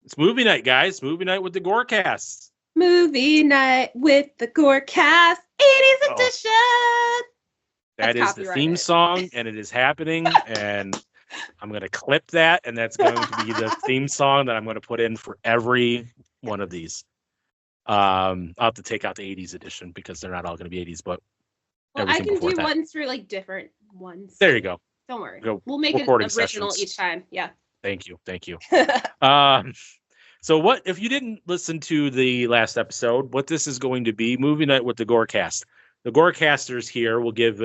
It's movie night, guys. Movie night with the GoreCast. Movie night with the GoreCast 80s edition. That is the theme song, and it is happening. And I'm going to clip that, and that's going to be the theme song that I'm going to put in for every one of these. I'll have to take out the 80s edition because they're not all going to be 80s, but I can do ones for like different ones. There you go. Don't worry. We'll make it original each time. Yeah. Thank you. So what if you didn't listen to the last episode, what this is going to be, movie night with the GoreCast. The GoreCasters here will give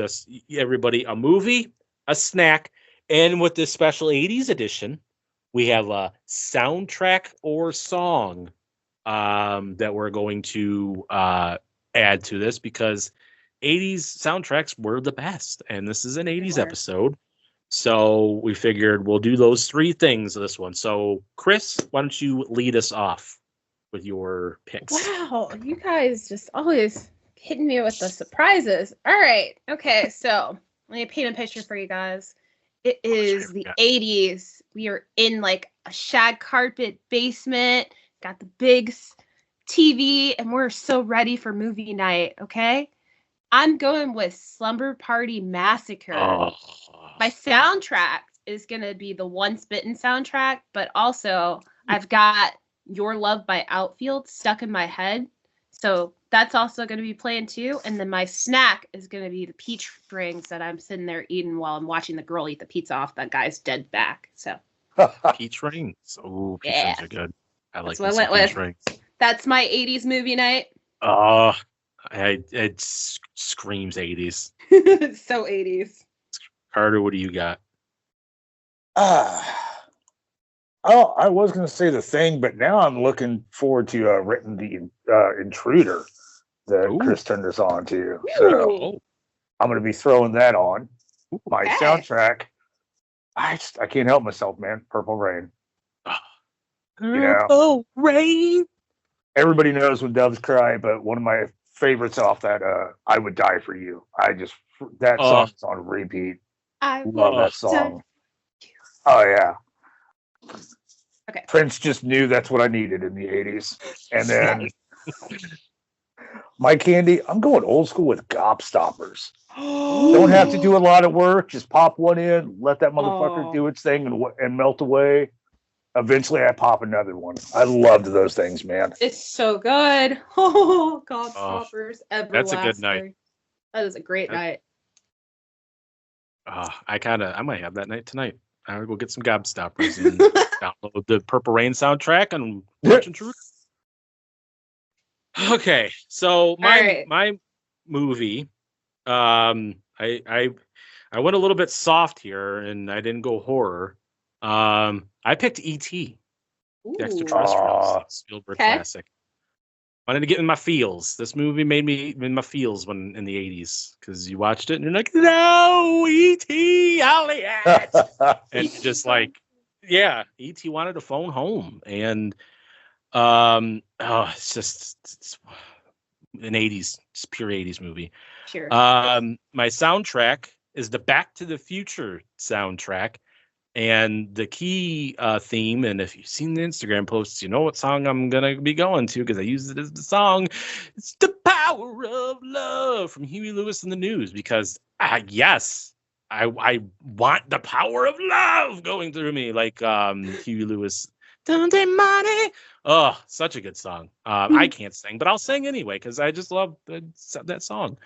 everybody a movie, a snack, and with this special 80s edition, we have a soundtrack or song that we're going to add to this because 80s soundtracks were the best, and this is an 80s episode. So we figured we'll do those three things this one. So, Kris, why don't you lead us off with your picks? Wow, you guys just always hitting me with the surprises. All right. Okay, so let me paint a picture for you guys. It is the 80s. We are in like a shag carpet basement, got the big TV, and we're so ready for movie night, okay? I'm going with Slumber Party Massacre. My soundtrack is going to be the Once Bitten soundtrack, but also I've got Your Love by Outfield stuck in my head. So that's also going to be playing too. And then my snack is going to be the peach rings that I'm sitting there eating while I'm watching the girl eat the pizza off that guy's dead back. So peach rings. Oh, peach rings are good. I like what I went with. That's my 80s movie night. It screams 80s. So 80s. Carter, what do you got? I was going to say The Thing, but now I'm looking forward to written the Intruder that Kris turned us on to. So I'm going to be throwing that on. My soundtrack. I can't help myself, man. Purple Rain. Purple Rain. Everybody knows When Doves Cry, but one of my favorites off that, I Would Die for You. That song's on repeat. I love that song. Oh yeah. Okay. Prince just knew that's what I needed in the 80s. And then my candy, I'm going old school with Gobstoppers. Don't have to do a lot of work. Just pop one in, let that motherfucker do its thing and melt away. Eventually, I pop another one. I loved those things, man. It's so good. Oh, Gobstoppers. That's a good night. That is a great night. I might have that night tonight. I'm gonna go get some Gobstoppers and download the Purple Rain soundtrack and watch Intruder. Okay, so my movie, I went a little bit soft here and I didn't go horror. I picked E.T. The Extraterrestrials, Spielberg classic. Wanted to get in my feels. This movie made me in my feels when in the 80s because you watched it and you're like, no, E.T. Elliot. And just like, yeah, E.T. wanted to phone home. And it's an 80s, it's pure 80s movie. Sure. My soundtrack is the Back to the Future soundtrack. And the key theme, and if you've seen the Instagram posts, you know what song I'm going to be going to because I use it as the song. It's The Power of Love from Huey Lewis and the News because, yes, I want the power of love going through me like Huey Lewis. Money. Oh, such a good song. I can't sing, but I'll sing anyway because I just love that song.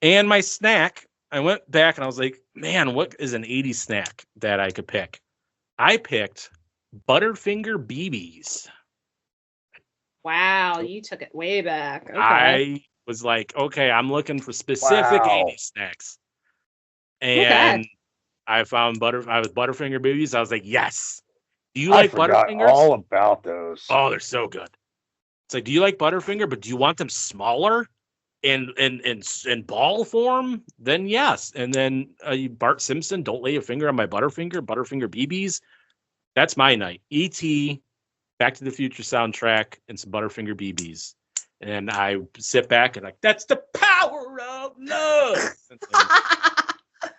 And my snack, I went back and I was like, man, what is an 80s snack that I could pick? I picked Butterfinger BBs. Wow, you took it way back. Okay. I was like, okay, I'm looking for specific 80s snacks. And I found Butterfinger BBs. I was like, yes. Do you like Butterfingers? All about those. Oh, they're so good. It's like, do you like Butterfinger, but do you want them smaller? In ball form, then yes. And then Bart Simpson, don't lay a finger on my Butterfinger BBs. That's my night. E.T., Back to the Future soundtrack, and some Butterfinger BBs. And I sit back and like, that's the power of love.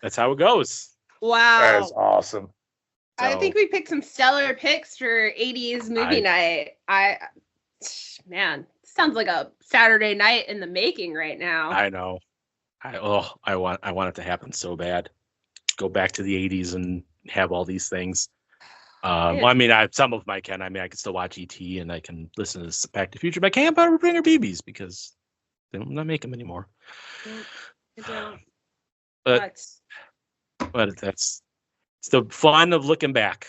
That's how it goes. Wow. That is awesome. I think we picked some stellar picks for 80s movie night. Man, sounds like a Saturday night in the making right now. I know. I want it to happen so bad. Go back to the 80s and have all these things. Well, I mean, some of them I can. I mean, I can still watch E.T. and I can listen to Back to the Future, but I can't buy Bringer BBs because they don't not make them anymore. But that's it's the fun of looking back.